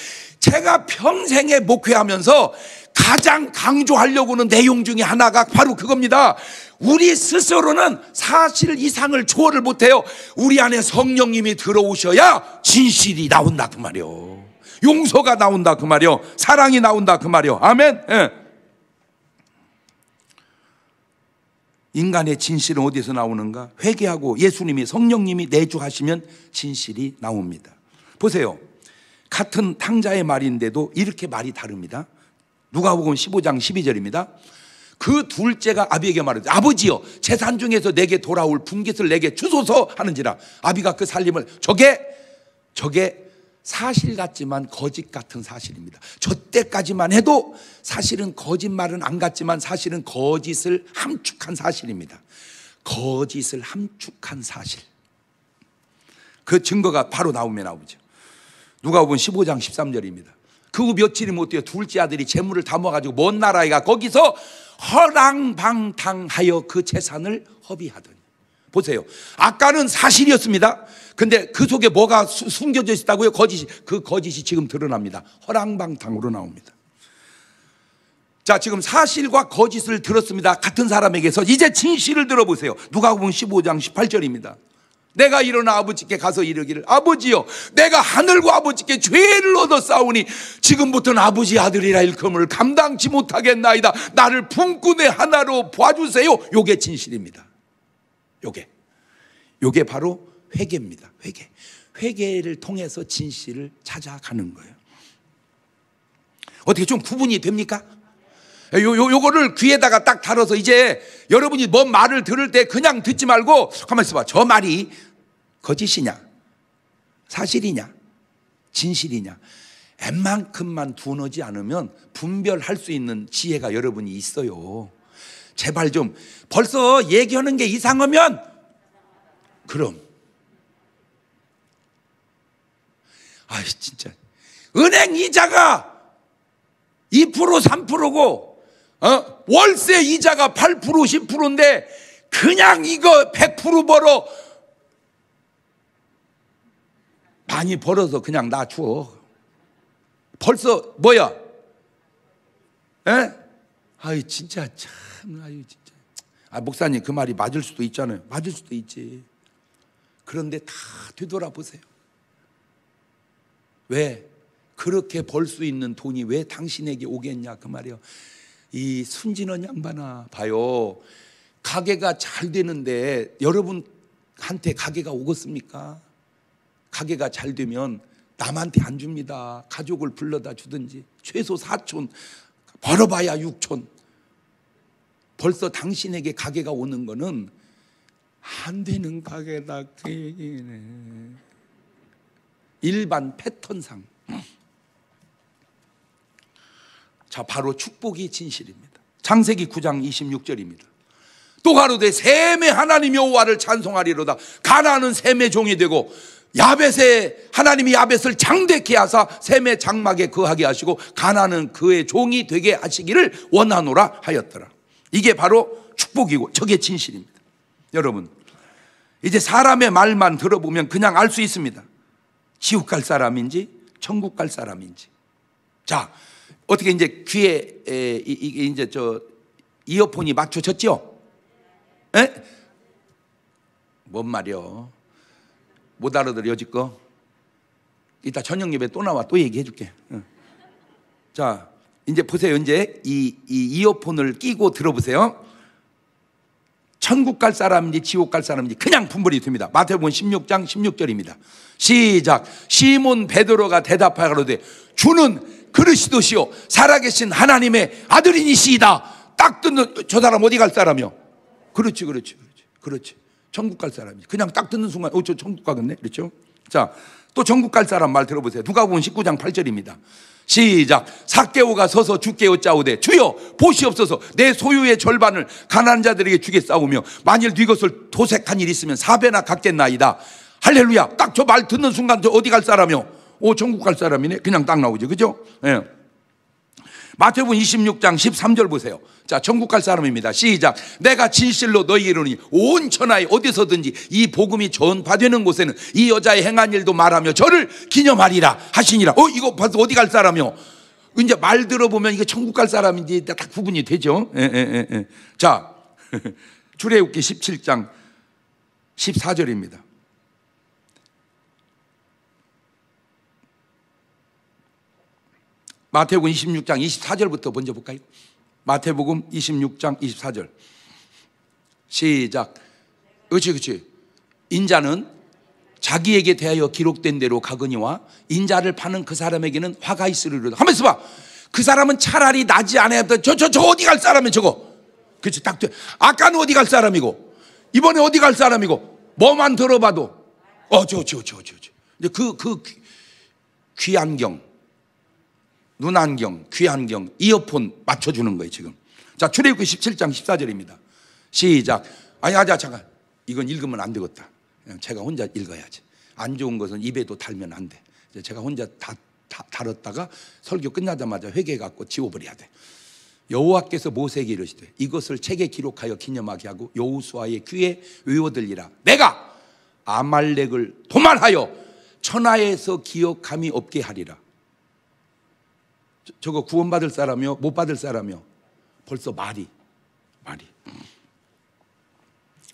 제가 평생에 목회하면서 가장 강조하려고 하는 내용 중에 하나가 바로 그겁니다. 우리 스스로는 사실 이상을 초월을 못해요. 우리 안에 성령님이 들어오셔야 진실이 나온다 그 말이요. 용서가 나온다 그 말이요. 사랑이 나온다 그 말이요. 아멘. 인간의 진실은 어디서 나오는가? 회개하고 예수님이 성령님이 내주하시면 진실이 나옵니다. 보세요. 같은 탕자의 말인데도 이렇게 말이 다릅니다. 누가복음 15장 12절입니다. 그 둘째가 아비에게 말하되 아버지여, 재산 중에서 내게 돌아올 분깃을 내게 주소서 하는지라. 아비가 그 살림을 저게 사실 같지만 거짓 같은 사실입니다. 저 때까지만 해도 사실은 거짓말은 안 같지만 사실은 거짓을 함축한 사실입니다. 거짓을 함축한 사실. 그 증거가 바로 나오죠. 누가복음 15장 13절입니다. 그 후 며칠이 못 돼요. 둘째 아들이 재물을 다 모아가지고 먼 나라에 가 거기서 허랑방탕하여 그 재산을 허비하더니. 보세요. 아까는 사실이었습니다. 근데 그 속에 뭐가 숨겨져 있다고요? 거짓이. 그 거짓이 지금 드러납니다. 허랑방탕으로 나옵니다. 자, 지금 사실과 거짓을 들었습니다. 같은 사람에게서 이제 진실을 들어보세요. 누가복음 15장 18절입니다. 내가 일어나 아버지께 가서 이르기를 아버지여, 내가 하늘과 아버지께 죄를 얻어 싸우니 지금부터는 아버지 아들이라 일컬음을 감당치 못하겠나이다. 나를 품꾼의 하나로 봐주세요. 요게 진실입니다. 요게 바로 회개입니다. 회개를 통해서 진실을 찾아가는 거예요. 어떻게 좀 구분이 됩니까? 요거를 귀에다가 딱 달아서 이제 여러분이 뭔 말을 들을 때 그냥 듣지 말고 가만히 있어봐. 저 말이 거짓이냐, 사실이냐, 진실이냐, 웬만큼만 둔하지 않으면 분별할 수 있는 지혜가 여러분이 있어요. 제발 좀 벌써 얘기하는 게 이상하면 그럼 진짜 은행 이자가 2% 3%고 월세 이자가 8% 10%인데 그냥 이거 100% 벌어 많이 벌어서 그냥 놔줘. 벌써 뭐야? 진짜 참 진짜. 목사님 그 말이 맞을 수도 있잖아요. 맞을 수도 있지. 그런데 다 되돌아보세요. 왜? 그렇게 벌 수 있는 돈이 왜 당신에게 오겠냐 그 말이요. 이 순진한 양반아, 봐요. 가게가 잘 되는데 여러분한테 가게가 오겠습니까? 가게가 잘 되면 남한테 안 줍니다. 가족을 불러다 주든지. 최소 4촌, 벌어봐야 6촌. 벌써 당신에게 가게가 오는 거는 안 되는 가게다 그 얘기네. 일반 패턴상. 자, 바로 축복이 진실입니다. 창세기 9장 26절입니다. 또 가로되 셈의 하나님 여호와를 찬송하리로다. 가나안은 셈의 종이 되고 야벳의 하나님이 야벳을 장대케 하사 셈의 장막에 거하게 하시고 가나안은 그의 종이 되게 하시기를 원하노라 하였더라. 이게 바로 축복이고 저게 진실입니다. 여러분, 이제 사람의 말만 들어보면 그냥 알 수 있습니다. 지옥 갈 사람인지 천국 갈 사람인지. 자, 어떻게 이제 귀에 이게 이제 이어폰이 맞춰졌죠? 에? 뭔 말이요? 못 알아들어 여지껏. 이따 저녁 예배 또 나와 또 얘기해 줄게. 자, 이제 보세요. 이제 이 이어폰을 끼고 들어보세요. 천국 갈 사람인지 지옥 갈 사람인지 그냥 분별이 됩니다. 마태복음 16장 16절입니다. 시작. 시몬 베드로가 대답하여 가로되 주는 그리스도시요 살아계신 하나님의 아들이니시이다. 딱 듣는 저 사람 어디 갈 사람이요? 그렇지. 천국 갈 사람이. 그냥 딱 듣는 순간 저 천국 가겠네. 그렇죠? 자, 또 천국 갈 사람 말 들어보세요. 누가복음 19장 8절입니다. 시작. 삭개오가 서서 주께 여짜오되 주여 보시옵소서 내 소유의 절반을 가난한 자들에게 주겠사오며 만일 네 것을 도색한 일 있으면 4배나 갚겠나이다. 할렐루야. 딱 저 말 듣는 순간 저 어디 갈 사람이요? 천국 갈 사람이네. 그냥 딱 나오죠. 그죠? 예. 마태복음 26장 13절 보세요. 자, 천국 갈 사람입니다. 시작. 내가 진실로 너희에게 이르노니 온 천하에 어디서든지 이 복음이 전파되는 곳에는 이 여자의 행한 일도 말하며 저를 기념하리라 하시니라. 이거 봐서 어디 갈 사람이요? 이제 말 들어보면 이게 천국 갈 사람인지 딱 구분이 되죠. 자, 출애굽기 17장 14절입니다. 마태복음 26장 24절부터 먼저 볼까요? 마태복음 26장 24절. 시작. 그렇지. 인자는 자기에게 대하여 기록된 대로 가거니와 인자를 파는 그 사람에게는 화가 있으리로다. 한번 있어봐. 그 사람은 차라리 나지 않아야 돼. 저 어디 갈 사람이 저거. 그렇지. 딱 돼. 아까는 어디 갈 사람이고 이번에 어디 갈 사람이고 뭐만 들어봐도 이제 그 귀안경, 눈안경, 귀안경, 이어폰 맞춰주는 거예요 지금. 자, 출애굽기 17장 14절입니다. 시작. 잠깐. 이건 읽으면 안 되겠다. 그냥 제가 혼자 읽어야지. 안 좋은 것은 입에도 달면 안 돼. 제가 혼자 다 다뤘다가 설교 끝나자마자 회개 갖고 지워버려야 돼. 여호와께서 모세에게 이르시되 이것을 책에 기록하여 기념하게 하고 여호수아의 귀에 외워들리라. 내가 아말렉을 도말하여 천하에서 기억함이 없게 하리라. 저거 구원받을 사람이요? 못 받을 사람이요? 벌써 말이.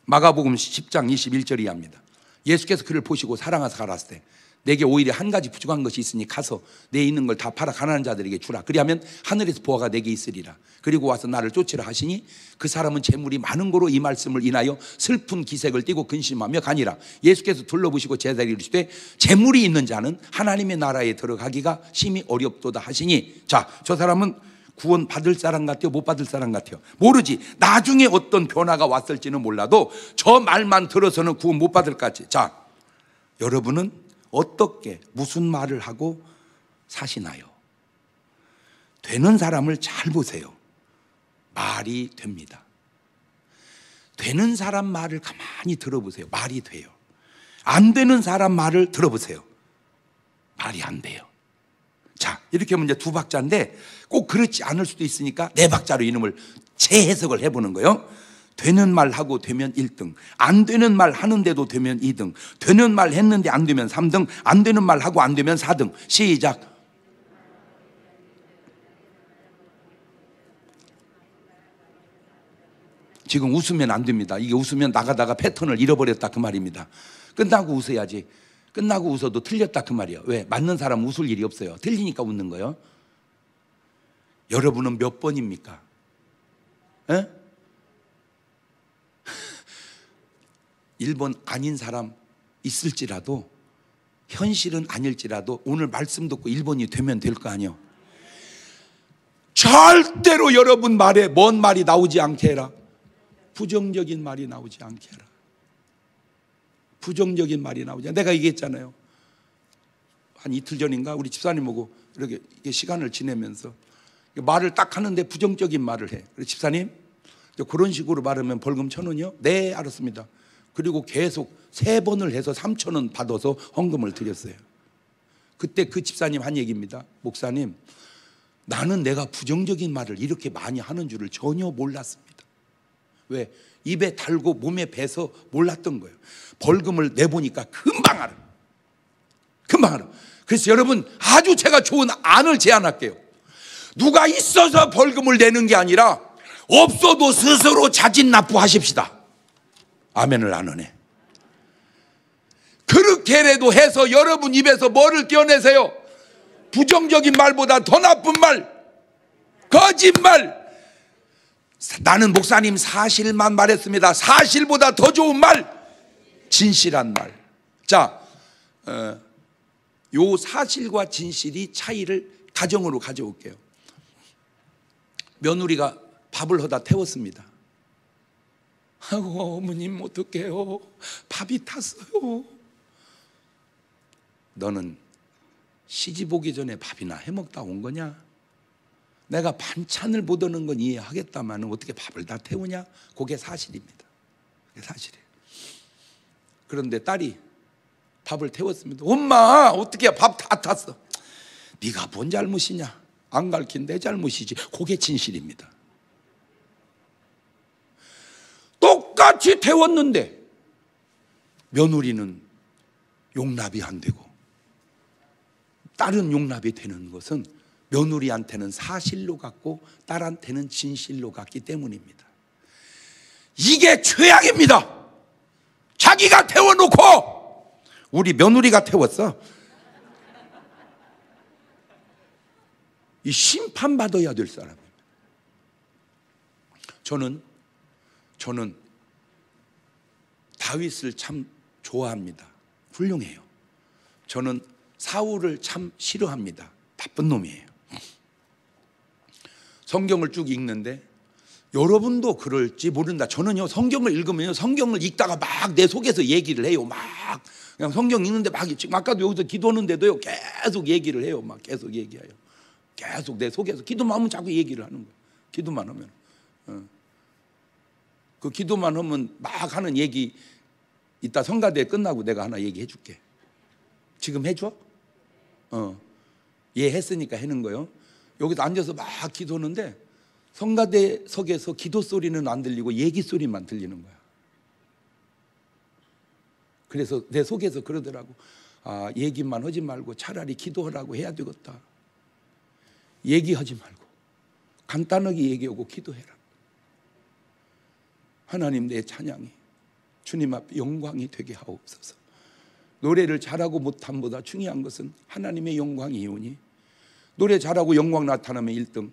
마가복음 10장 21절이 합니다. 예수께서 그를 보시고 사랑하사 가라사대 때 내게 오히려 한 가지 부족한 것이 있으니 가서 내 있는 걸 다 팔아 가난한 자들에게 주라. 그리하면 하늘에서 보화가 내게 있으리라. 그리고 와서 나를 쫓으라 하시니 그 사람은 재물이 많은 고로 이 말씀을 인하여 슬픈 기색을 띠고 근심하며 가니라. 예수께서 둘러보시고 제자에게 이르시되 재물이 있는 자는 하나님의 나라에 들어가기가 심히 어렵도다 하시니. 자, 저 사람은 구원 받을 사람 같아요? 못 받을 사람 같아요? 모르지. 나중에 어떤 변화가 왔을지는 몰라도 저 말만 들어서는 구원 못 받을 것 같지. 자, 여러분은 어떻게 무슨 말을 하고 사시나요? 되는 사람을 잘 보세요. 말이 됩니다. 되는 사람 말을 가만히 들어보세요. 말이 돼요. 안 되는 사람 말을 들어보세요. 말이 안 돼요. 자, 이렇게 하면 이제 두 박자인데 꼭 그렇지 않을 수도 있으니까 네 박자로 이놈을 재해석을 해보는 거예요. 되는 말 하고 되면 1등, 안 되는 말 하는데도 되면 2등, 되는 말 했는데 안 되면 3등, 안 되는 말 하고 안 되면 4등. 시작. 지금 웃으면 안 됩니다. 이게 웃으면 나가다가 패턴을 잃어버렸다 그 말입니다. 끝나고 웃어야지. 끝나고 웃어도 틀렸다 그 말이에요. 왜? 맞는 사람은 웃을 일이 없어요. 틀리니까 웃는 거예요. 여러분은 몇 번입니까? 에? 1번 아닌 사람 있을지라도 현실은 아닐지라도 오늘 말씀 듣고 1번이 되면 될 거 아니에요. 절대로 여러분 말에 뭔 말이 나오지 않게 해라. 부정적인 말이 나오지 않게 해라. 부정적인 말이 나오지. 내가 얘기했잖아요. 한 이틀 전인가 우리 집사님하고 이렇게 시간을 지내면서 말을 딱 하는데 부정적인 말을 해. 그래서 집사님, 그런 식으로 말하면 벌금 1,000원이요? 네, 알았습니다. 그리고 계속 3번을 해서 3,000원 받아서 헌금을 드렸어요. 그때 그 집사님 한 얘기입니다. 목사님, 나는 내가 부정적인 말을 이렇게 많이 하는 줄을 전혀 몰랐습니다. 왜? 입에 달고 몸에 배서 몰랐던 거예요. 벌금을 내보니까 금방 알아. 금방 알아. 그래서 여러분, 아주 제가 좋은 안을 제안할게요. 누가 있어서 벌금을 내는 게 아니라 없어도 스스로 자진납부하십시다. 아멘을 안 하네. 그렇게라도 해서 여러분 입에서 뭐를 떼어내세요? 부정적인 말보다 더 나쁜 말, 거짓말. 나는 목사님 사실만 말했습니다. 사실보다 더 좋은 말, 진실한 말. 자, 요 사실과 진실이 차이를 가정으로 가져올게요. 며느리가 밥을 하다 태웠습니다. 아이고, 어머님 어떡해요, 밥이 탔어요. 너는 시집 오기 전에 밥이나 해먹다 온 거냐? 내가 반찬을 못 오는 건 이해하겠다만 어떻게 밥을 다 태우냐? 그게 사실입니다. 그게 사실이에요. 그런데 딸이 밥을 태웠습니다. 엄마, 어떻게 밥 다 탔어? 네가 뭔 잘못이냐? 안 가르친 내 잘못이지. 그게 진실입니다. 똑같이 태웠는데 며느리는 용납이 안 되고 딸은 용납이 되는 것은 며느리한테는 사실로 갔고 딸한테는 진실로 갔기 때문입니다. 이게 최악입니다. 자기가 태워놓고 우리 며느리가 태웠어. 이 심판받아야 될 사람입니다. 저는 다윗을 참 좋아합니다. 훌륭해요. 저는 사울을 참 싫어합니다. 나쁜 놈이에요. 성경을 쭉 읽는데 여러분도 그럴지 모른다. 저는요, 성경을 읽으면요, 성경을 읽다가 막 내 속에서 얘기를 해요. 막 그냥 성경 읽는데 막, 지금 아까도 여기서 기도하는데도요, 계속 얘기를 해요. 막 계속 얘기해요. 계속 내 속에서 기도만 하면 자꾸 얘기를 하는 거예요. 기도만 하면. 그 기도만 하면 막 하는 얘기, 이따 성가대 끝나고 내가 하나 얘기해 줄게. 지금 해줘? 얘 했으니까 하는 거요. 여기서 앉아서 막 기도하는데 성가대석에서 기도 소리는 안 들리고 얘기 소리만 들리는 거야. 그래서 내 속에서 그러더라고. 아, 얘기만 하지 말고 차라리 기도하라고 해야 되겠다. 얘기하지 말고 간단하게 얘기하고 기도해라. 하나님, 내 찬양이 주님 앞 영광이 되게 하옵소서. 노래를 잘하고 못함보다 중요한 것은 하나님의 영광이오니, 노래 잘하고 영광 나타나면 1등,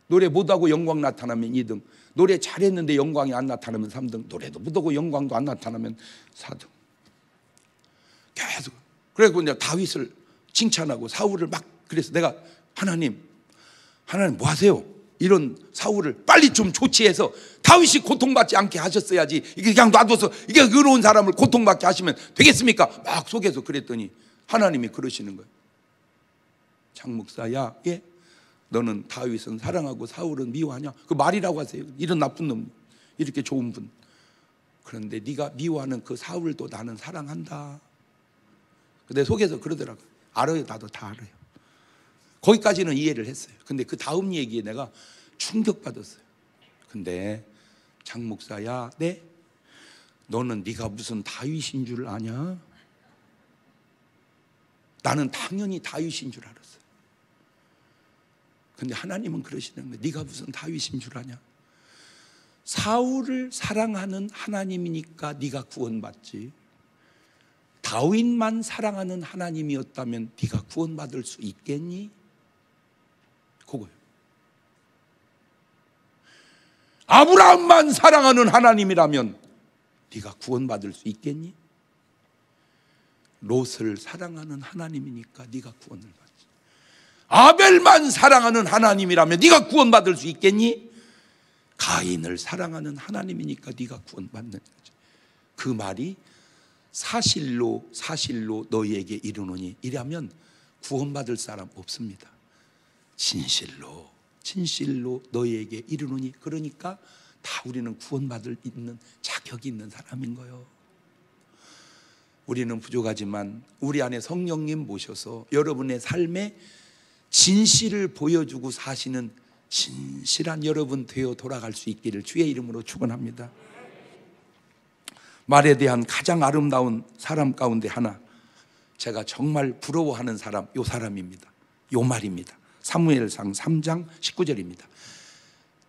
노래 못하고 영광 나타나면 2등, 노래 잘했는데 영광이 안 나타나면 3등, 노래도 못하고 영광도 안 나타나면 4등. 계속. 그래서 이제 다윗을 칭찬하고 사울을 막, 그래서 내가 하나님 뭐 하세요? 이런 사울을 빨리 좀 조치해서 다윗이 고통받지 않게 하셨어야지. 이게 그냥 놔둬서 이게 의로운 사람을 고통받게 하시면 되겠습니까? 막 속에서 그랬더니 하나님이 그러시는 거예요. 장 목사야, 예? 너는 다윗은 사랑하고 사울은 미워하냐? 그 말이라고 하세요. 이런 나쁜 놈, 이렇게 좋은 분. 그런데 네가 미워하는 그 사울도 나는 사랑한다. 내 속에서 그러더라고. 알아요. 나도 다 알아요. 거기까지는 이해를 했어요. 근데 그 다음 얘기에 내가 충격받았어요. 근데 장 목사야, 네? 너는 네가 무슨 다윗인 줄 아냐? 나는 당연히 다윗인 줄 알았어요. 근데 하나님은 그러시는 거예요. 네가 무슨 다윗인 줄 아냐? 사울을 사랑하는 하나님이니까 네가 구원받지. 다윗만 사랑하는 하나님이었다면 네가 구원받을 수 있겠니? 그거예요. 아브라함만 사랑하는 하나님이라면 네가 구원받을 수 있겠니? 롯을 사랑하는 하나님이니까 네가 구원을 받지. 아벨만 사랑하는 하나님이라면 네가 구원받을 수 있겠니? 가인을 사랑하는 하나님이니까 네가 구원받는 거지. 그 말이 사실로 너희에게 이르노니, 이라면 구원받을 사람 없습니다. 진실로 진실로 너희에게 이르노니. 그러니까 다 우리는 구원받을 있는 자격이 있는 사람인 거예요. 우리는 부족하지만 우리 안에 성령님 모셔서 여러분의 삶에 진실을 보여주고 사시는 진실한 여러분 되어 돌아갈 수 있기를 주의 이름으로 축원합니다. 말에 대한 가장 아름다운 사람 가운데 하나, 제가 정말 부러워하는 사람, 요 사람입니다. 요 말입니다. 사무엘상 3장 19절입니다.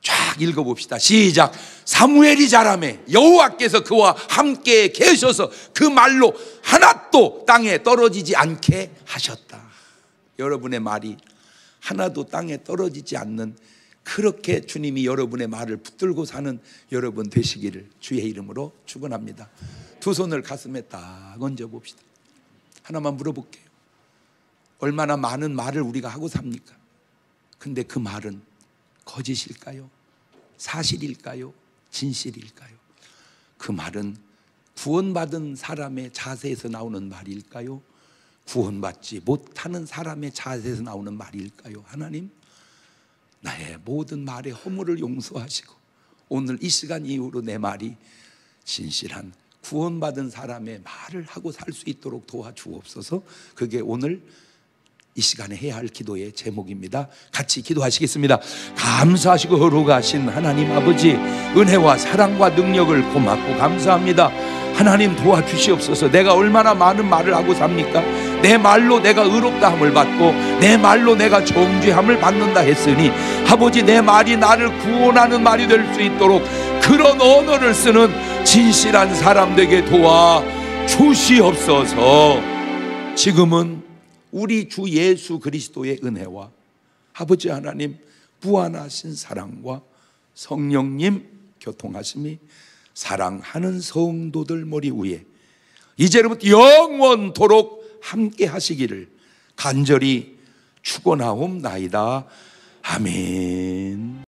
쫙 읽어봅시다. 시작. 사무엘이 자라매 여호와께서 그와 함께 계셔서 그 말로 하나도 땅에 떨어지지 않게 하셨다. 여러분의 말이 하나도 땅에 떨어지지 않는, 그렇게 주님이 여러분의 말을 붙들고 사는 여러분 되시기를 주의 이름으로 축원합니다. 두 손을 가슴에 딱 얹어 봅시다. 하나만 물어볼게요. 얼마나 많은 말을 우리가 하고 삽니까? 근데 그 말은 거짓일까요? 사실일까요? 진실일까요? 그 말은 구원받은 사람의 자세에서 나오는 말일까요? 구원받지 못하는 사람의 자세에서 나오는 말일까요? 하나님, 나의 모든 말의 허물을 용서하시고 오늘 이 시간 이후로 내 말이 진실한 구원받은 사람의 말을 하고 살 수 있도록 도와주옵소서. 그게 오늘 이 시간에 해야 할 기도의 제목입니다. 같이 기도하시겠습니다. 감사하시고 거룩하신 하나님 아버지, 은혜와 사랑과 능력을 고맙고 감사합니다. 하나님 도와주시옵소서. 내가 얼마나 많은 말을 하고 삽니까? 내 말로 내가 의롭다함을 받고 내 말로 내가 정죄함을 받는다 했으니 아버지, 내 말이 나를 구원하는 말이 될 수 있도록 그런 언어를 쓰는 진실한 사람 되게 도와주시옵소서. 지금은 우리 주 예수 그리스도의 은혜와 아버지 하나님 무한하신 사랑과 성령님 교통하심이 사랑하는 성도들 머리 위에 이제부터 영원토록 함께 하시기를 간절히 축원하옵나이다. 아멘.